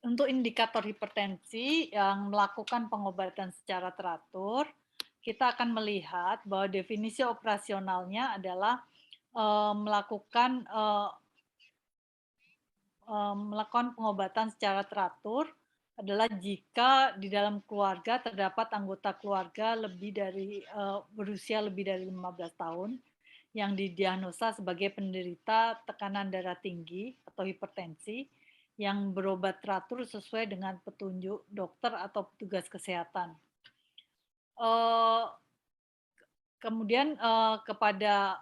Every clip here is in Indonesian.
Untuk indikator hipertensi yang melakukan pengobatan secara teratur, kita akan melihat bahwa definisi operasionalnya adalah, melakukan, melakukan pengobatan secara teratur adalah jika di dalam keluarga terdapat anggota keluarga berusia lebih dari 15 tahun yang didiagnosa sebagai penderita tekanan darah tinggi atau hipertensi yang berobat teratur sesuai dengan petunjuk dokter atau petugas kesehatan. Eee, Kemudian, kepada,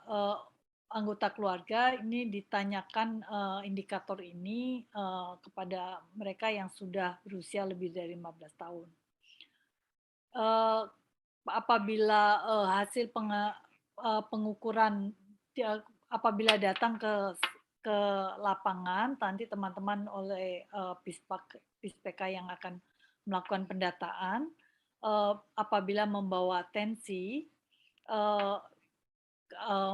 anggota keluarga ini ditanyakan, indikator ini, kepada mereka yang sudah berusia lebih dari 15 tahun. Eee, Apabila, hasil pengukuran apabila datang ke lapangan, nanti teman-teman oleh, Pispeka yang akan melakukan pendataan, apabila membawa tensi, eee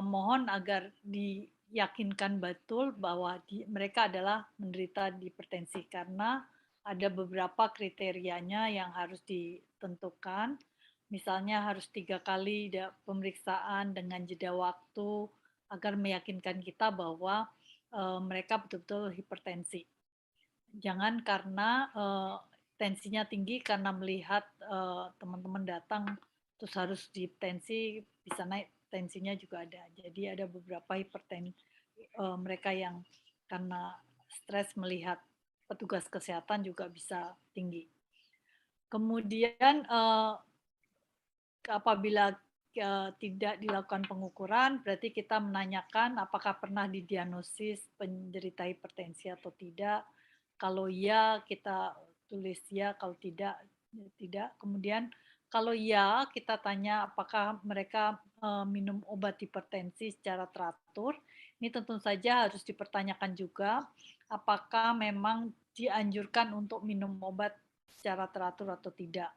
mohon agar diyakinkan betul bahwa mereka adalah menderita hipertensi karena ada beberapa kriterianya yang harus ditentukan. Misalnya harus 3 kali pemeriksaan dengan jeda waktu agar meyakinkan kita bahwa, mereka betul-betul hipertensi. Jangan karena, tensinya tinggi karena melihat, teman-teman datang terus harus tensi bisa naik, tensinya juga ada. Jadi ada beberapa mereka yang karena stres melihat petugas kesehatan juga bisa tinggi. Kemudian, apabila, tidak dilakukan pengukuran, berarti kita menanyakan apakah pernah didiagnosis penderita hipertensi atau tidak. Kalau iya, kita tulis ya, kalau tidak, ya tidak. Kemudian kalau iya, kita tanya apakah mereka, minum obat hipertensi secara teratur. Ini tentu saja harus dipertanyakan juga, apakah memang dianjurkan untuk minum obat secara teratur atau tidak.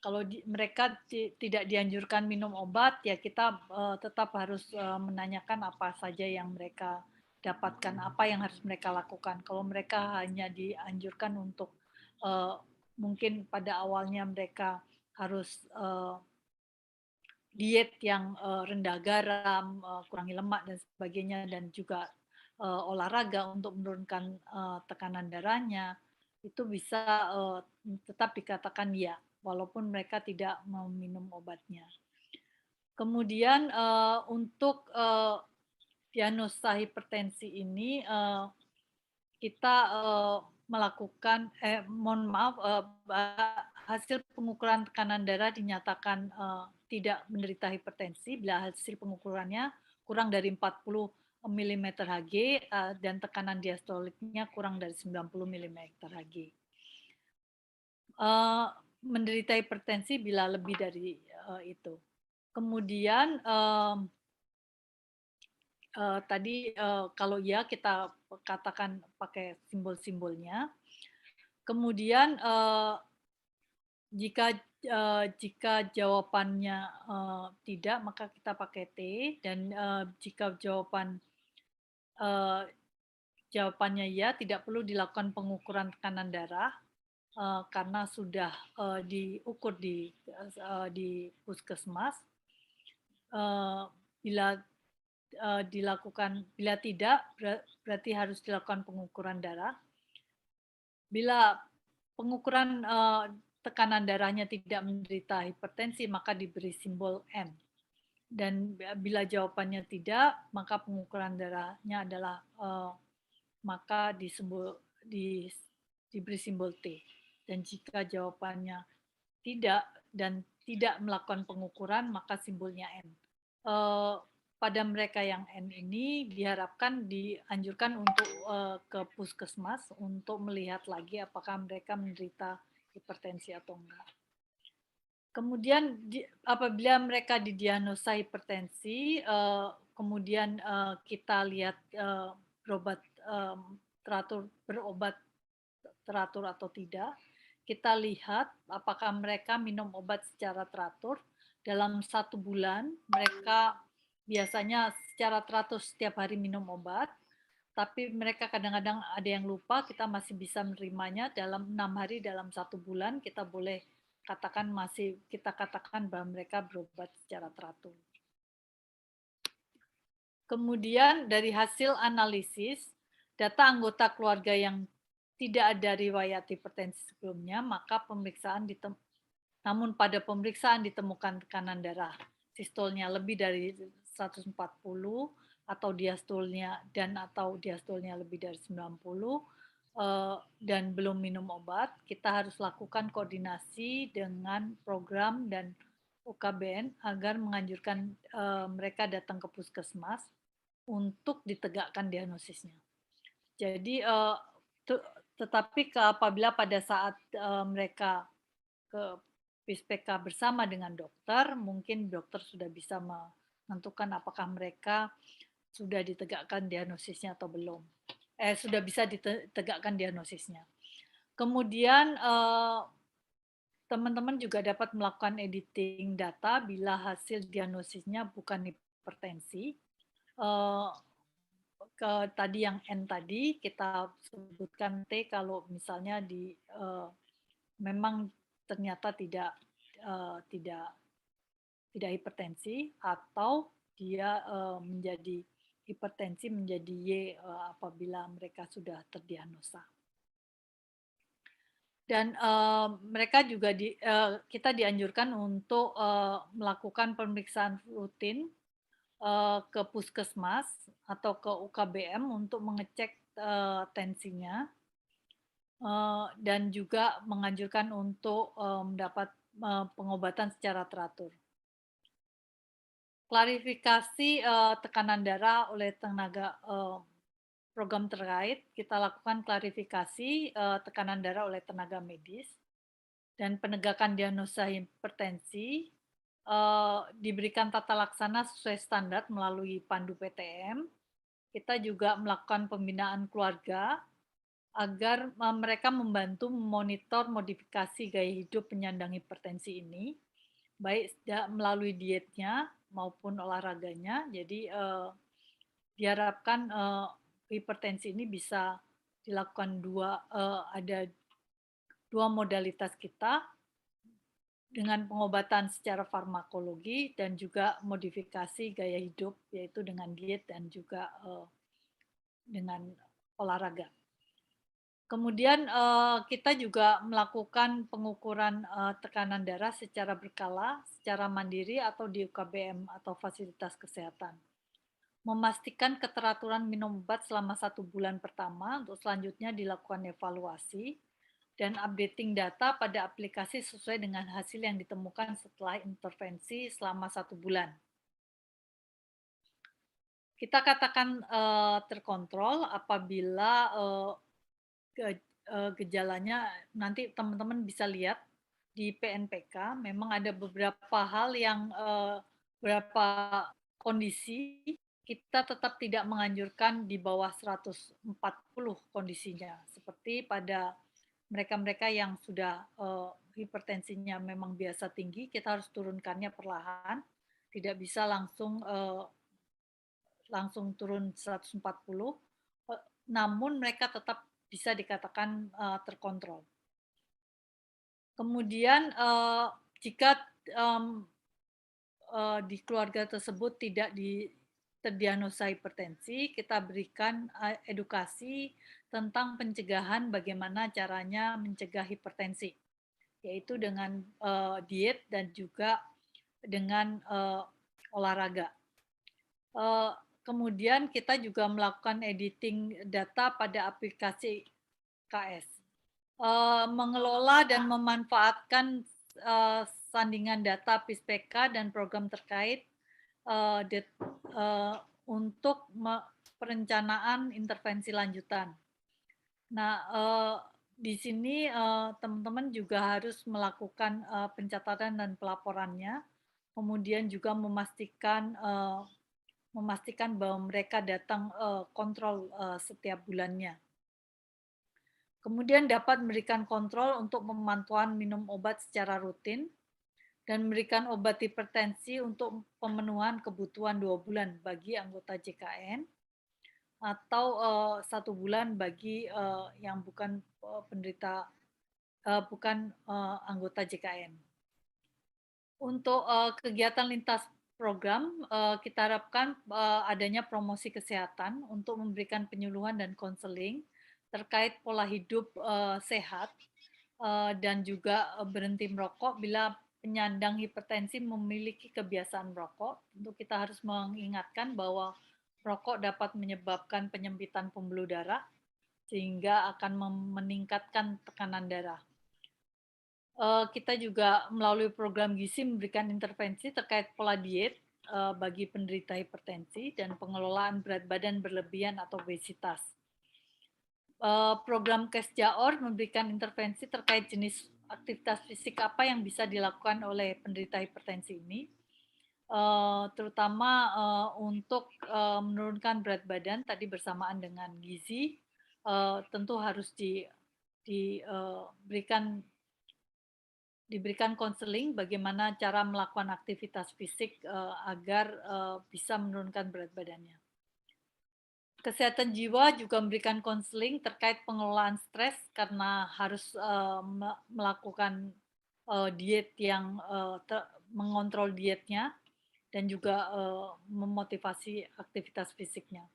Kalau mereka tidak dianjurkan minum obat, ya kita, tetap harus, menanyakan apa saja yang mereka dapatkan, apa yang harus mereka lakukan. Kalau mereka hanya dianjurkan untuk, eee, mungkin pada awalnya mereka harus, diet yang, rendah garam, kurangi lemak dan sebagainya dan juga, olahraga untuk menurunkan, tekanan darahnya, itu bisa, tetap dikatakan ya, walaupun mereka tidak meminum obatnya. Kemudian, untuk, diagnosa hipertensi ini, kita, mohon maaf, hasil pengukuran tekanan darah dinyatakan, tidak menderita hipertensi bila hasil pengukurannya kurang dari 40 milimeter Hg, dan tekanan diastoliknya kurang dari 90 milimeter Hg. Eee, Menderita hipertensi bila lebih dari, itu. Kemudian, tadi, kalau ya kita katakan pakai simbol-simbolnya. Kemudian, jika, jika jawabannya, tidak, maka kita pakai T dan, jika eee, jawabannya ya, tidak perlu dilakukan pengukuran tekanan darah, karena sudah, diukur di puskesmas. Eee, bila, bila tidak, berarti harus dilakukan pengukuran darah. Bila pengukuran, tekanan darahnya tidak menderita hipertensi, maka diberi simbol M. Dan bila jawabannya tidak, maka pengukuran darahnya adalah, maka di diberi simbol T. Dan jika jawabannya tidak dan tidak melakukan pengukuran, maka simbolnya N. Eee, Pada mereka yang N ini diharapkan dianjurkan untuk, ke puskesmas untuk melihat lagi apakah mereka menderita hipertensi atau enggak. Kemudian apabila mereka didiagnosa hipertensi, kemudian, kita lihat, berobat teratur atau tidak, kita lihat apakah mereka minum obat secara teratur. Dalam 1 bulan mereka biasanya secara teratur setiap hari minum obat, tapi mereka kadang-kadang ada yang lupa, kita masih bisa menerimanya dalam 6 hari, dalam 1 bulan kita boleh katakan kita katakan bahwa mereka berobat secara teratur. Kemudian dari hasil analisis data anggota keluarga yang tidak ada riwayat hipertensi sebelumnya, maka namun pada pemeriksaan ditemukan tekanan darah sistolnya lebih dari 140 atau diastolnya lebih dari 90 dan belum minum obat, kita harus lakukan koordinasi dengan program dan UKBN agar menganjurkan mereka datang ke puskesmas untuk ditegakkan diagnosisnya. Jadi tetapi apabila pada saat mereka ke PISPK bersama dengan dokter, mungkin dokter sudah bisa menentukan apakah mereka sudah ditegakkan diagnosisnya atau belum. Sudah bisa ditegakkan diagnosisnya. Kemudian teman-teman juga dapat melakukan editing data bila hasil diagnosisnya bukan hipertensi. Tadi yang N tadi kita sebutkan T kalau misalnya memang ternyata tidak hipertensi atau dia menjadi hipertensi menjadi Y apabila mereka sudah terdiagnosa. Dan mereka juga kita dianjurkan untuk melakukan pemeriksaan rutin ke puskesmas atau ke UKBM untuk mengecek tensinya dan juga menganjurkan untuk mendapat pengobatan secara teratur. Klarifikasi tekanan darah oleh tenaga program terkait, kita lakukan klarifikasi tekanan darah oleh tenaga medis dan penegakan diagnosa hipertensi diberikan tata laksana sesuai standar melalui pandu PTM. Kita juga melakukan pembinaan keluarga agar mereka membantu memonitor modifikasi gaya hidup penyandang hipertensi ini, baik melalui dietnya maupun olahraganya. Jadi diharapkan hipertensi ini bisa dilakukan ada dua modalitas kita dengan pengobatan secara farmakologi dan juga modifikasi gaya hidup yaitu dengan diet dan juga dengan olahraga. Kemudian kita juga melakukan pengukuran tekanan darah secara berkala, secara mandiri atau di UKBM atau fasilitas kesehatan. Memastikan keteraturan minum obat selama 1 bulan pertama, untuk selanjutnya dilakukan evaluasi dan updating data pada aplikasi sesuai dengan hasil yang ditemukan setelah intervensi selama 1 bulan. Kita katakan terkontrol apabila gejalanya, nanti teman-teman bisa lihat di PNPK memang ada beberapa hal yang beberapa kondisi kita tetap tidak menganjurkan di bawah 140 kondisinya, seperti pada mereka-mereka yang sudah hipertensinya memang biasa tinggi, kita harus turunkannya perlahan, tidak bisa langsung turun 140, namun mereka tetap bisa dikatakan terkontrol. Kemudian jika di keluarga tersebut tidak terdiagnosa hipertensi, kita berikan edukasi tentang pencegahan bagaimana caranya mencegah hipertensi, yaitu dengan diet dan juga dengan olahraga. Kemudian kita juga melakukan editing data pada aplikasi KS. Mengelola dan memanfaatkan sandingan data PISPK dan program terkait untuk perencanaan intervensi lanjutan. Nah, di sini teman-teman juga harus melakukan pencatatan dan pelaporannya, kemudian juga memastikan bahwa mereka datang kontrol setiap bulannya. Kemudian dapat memberikan kontrol untuk pemantauan minum obat secara rutin dan memberikan obat hipertensi untuk pemenuhan kebutuhan 2 bulan bagi anggota JKN. atau 1 bulan bagi yang bukan penderita bukan anggota JKN. Untuk kegiatan lintas program, kita harapkan adanya promosi kesehatan untuk memberikan penyuluhan dan konseling terkait pola hidup sehat, dan juga berhenti merokok bila penyandang hipertensi memiliki kebiasaan merokok. Tentu kita harus mengingatkan bahwa rokok dapat menyebabkan penyempitan pembuluh darah sehingga akan meningkatkan tekanan darah. Kita juga melalui program gizi memberikan intervensi terkait pola diet bagi penderita hipertensi dan pengelolaan berat badan berlebihan atau obesitas. Program Kesjaor memberikan intervensi terkait jenis aktivitas fisik apa yang bisa dilakukan oleh penderita hipertensi ini, terutama untuk menurunkan berat badan tadi bersamaan dengan gizi, tentu harus diberikan konseling bagaimana cara melakukan aktivitas fisik agar bisa menurunkan berat badannya. Kesehatan jiwa juga memberikan konseling terkait pengelolaan stres karena harus melakukan diet yang mengontrol dietnya dan juga memotivasi aktivitas fisiknya.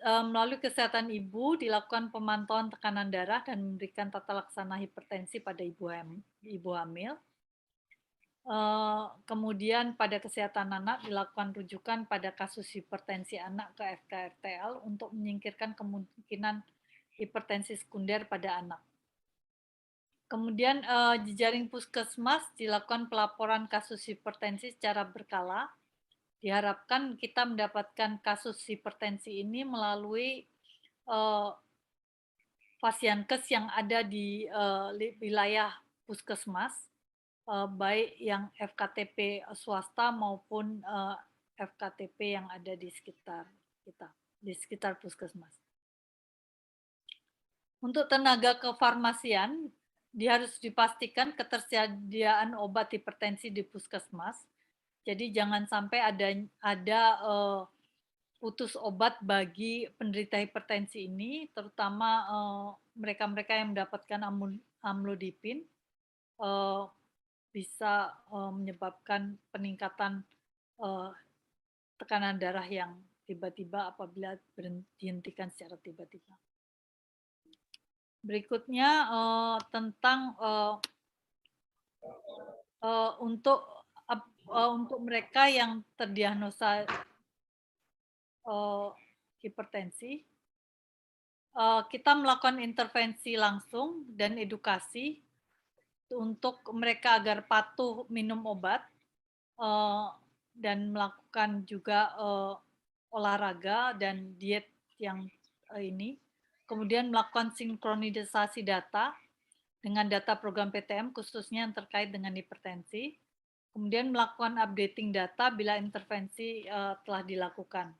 Melalui kesehatan ibu dilakukan pemantauan tekanan darah dan memberikan tata laksana hipertensi pada ibu hamil. Kemudian pada kesehatan anak dilakukan rujukan pada kasus hipertensi anak ke FKRTL untuk menyingkirkan kemungkinan hipertensi sekunder pada anak. Kemudian jejaring puskesmas dilakukan pelaporan kasus hipertensi secara berkala. Diharapkan kita mendapatkan kasus hipertensi ini melalui Fasiankes yang ada di wilayah puskesmas, baik yang FKTP swasta maupun FKTP yang ada di sekitar kita, di sekitar puskesmas. Untuk tenaga kefarmasian, harus dipastikan ketersediaan obat hipertensi di puskesmas. Jadi jangan sampai ada putus obat bagi penderita hipertensi ini, terutama mereka-mereka yang mendapatkan amlodipin, bisa menyebabkan peningkatan tekanan darah yang tiba-tiba apabila dihentikan secara tiba-tiba. Berikutnya tentang untuk mereka yang terdiagnosa hipertensi, kita melakukan intervensi langsung dan edukasi untuk mereka agar patuh minum obat dan melakukan juga olahraga dan diet yang ini. Kemudian melakukan sinkronisasi data dengan data program PTM khususnya yang terkait dengan hipertensi. Kemudian melakukan updating data bila intervensi telah dilakukan.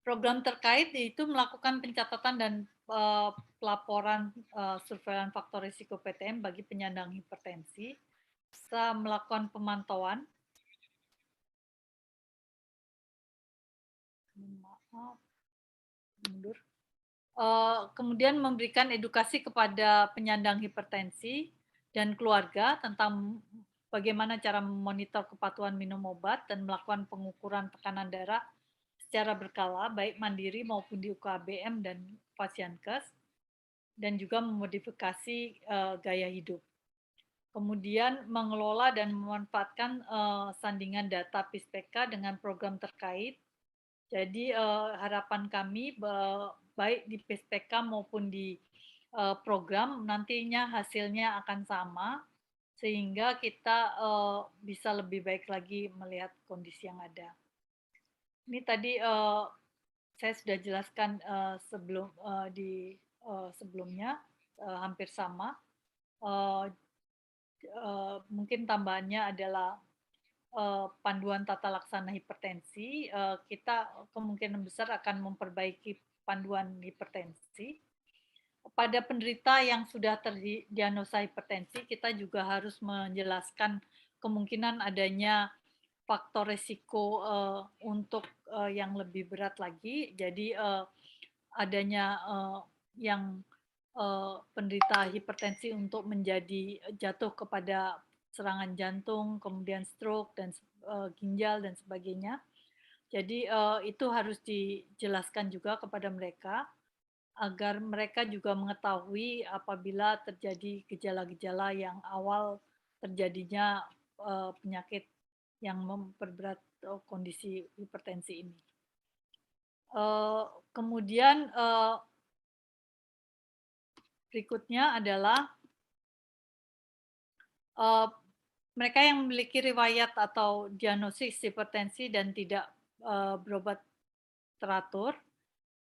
Program terkait yaitu melakukan pencatatan dan pelaporan surveilan faktor risiko PTM bagi penyandang hipertensi, serta melakukan pemantauan. Kemudian memberikan edukasi kepada penyandang hipertensi dan keluarga tentang bagaimana cara memonitor kepatuhan minum obat dan melakukan pengukuran tekanan darah secara berkala, baik mandiri maupun di UKBM dan Fasiankes, dan juga memodifikasi gaya hidup. Kemudian mengelola dan memanfaatkan sandingan data PISPK dengan program terkait. Jadi harapan kami baik di PISPK maupun di program nantinya hasilnya akan sama sehingga kita bisa lebih baik lagi melihat kondisi yang ada. Ini tadi saya sudah jelaskan sebelumnya hampir sama. Mungkin tambahannya adalah panduan tata laksana hipertensi. Kita kemungkinan besar akan memperbaiki panduan hipertensi. Pada penderita yang sudah terdiagnosa hipertensi, kita juga harus menjelaskan kemungkinan adanya faktor resiko untuk yang lebih berat lagi. Jadi adanya yang penderita hipertensi untuk menjadi jatuh kepada serangan jantung, kemudian stroke dan ginjal dan sebagainya. Jadi itu harus dijelaskan juga kepada mereka agar mereka juga mengetahui apabila terjadi gejala-gejala yang awal terjadinya penyakit yang memperberat kondisi hipertensi ini. Kemudian berikutnya adalah mereka yang memiliki riwayat atau diagnosis hipertensi dan tidak berobat teratur.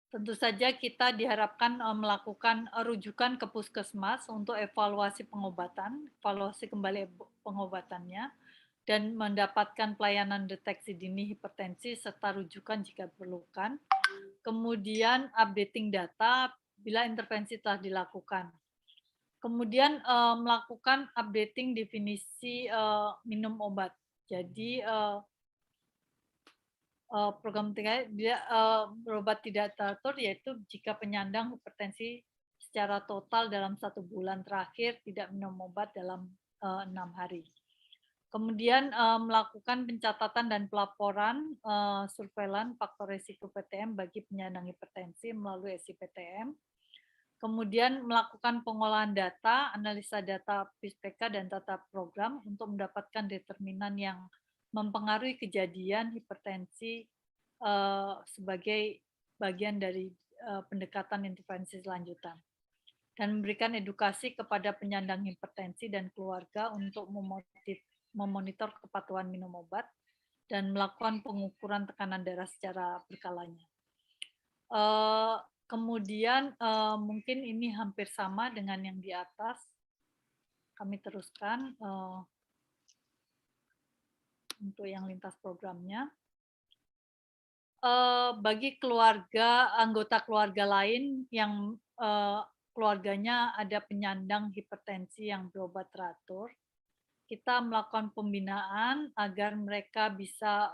Tentu saja kita diharapkan melakukan rujukan ke puskesmas untuk evaluasi pengobatan, evaluasi kembali pengobatannya, dan mendapatkan pelayanan deteksi dini hipertensi serta rujukan jika diperlukan. Kemudian updating data bila intervensi telah dilakukan. Kemudian melakukan updating definisi minum obat. Jadi program terkait dia berobat tidak teratur yaitu jika penyandang hipertensi secara total dalam 1 bulan terakhir tidak minum obat dalam 6 hari. Kemudian melakukan pencatatan dan pelaporan surveillance faktor risiko PTM bagi penyandang hipertensi melalui SIPTM. Kemudian melakukan pengolahan data, analisa data PISPK dan data program untuk mendapatkan determinan yang mempengaruhi kejadian hipertensi sebagai bagian dari pendekatan intervensi selanjutan. Dan memberikan edukasi kepada penyandang hipertensi dan keluarga untuk memonitor kepatuhan minum obat dan melakukan pengukuran tekanan darah secara berkalanya. Kemudian mungkin ini hampir sama dengan yang di atas. Kami teruskan untuk yang lintas programnya. Bagi keluarga, anggota keluarga lain yang keluarganya ada penyandang hipertensi yang berobat teratur, kita melakukan pembinaan agar mereka bisa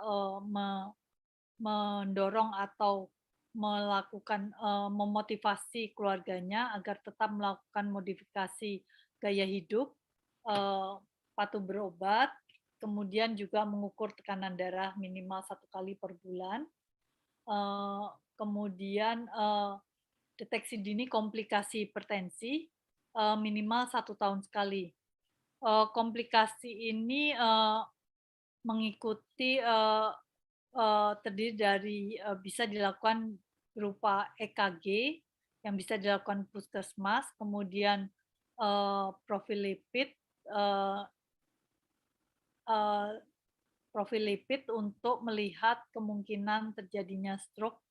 mendorong atau melakukan memotivasi keluarganya agar tetap melakukan modifikasi gaya hidup, patuh berobat, kemudian juga mengukur tekanan darah minimal 1 kali per bulan, kemudian deteksi dini komplikasi hipertensi minimal 1 tahun sekali. Komplikasi ini mengikuti terdiri dari bisa dilakukan berupa EKG yang bisa dilakukan puskesmas, kemudian profil lipid untuk melihat kemungkinan terjadinya stroke,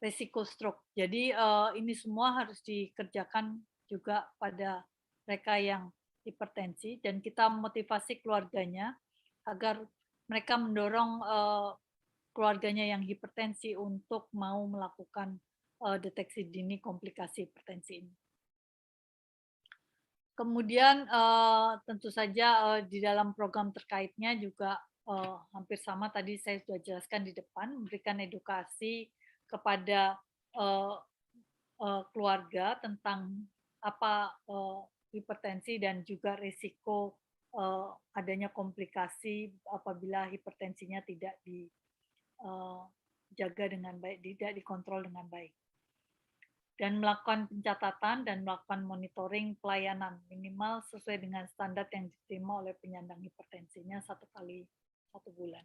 resiko stroke. Jadi ini semua harus dikerjakan juga pada mereka yang hipertensi dan kita motivasi keluarganya agar mereka mendorong keluarganya yang hipertensi untuk mau melakukan deteksi dini komplikasi hipertensi ini. Kemudian tentu saja di dalam program terkaitnya juga hampir sama tadi saya sudah jelaskan di depan, memberikan edukasi kepada keluarga tentang apa hipertensi dan juga risiko adanya komplikasi apabila hipertensinya tidak dijaga dengan baik, tidak dikontrol dengan baik. Dan melakukan pencatatan dan melakukan monitoring pelayanan minimal sesuai dengan standar yang diterima oleh penyandang hipertensinya 1 kali 1 bulan.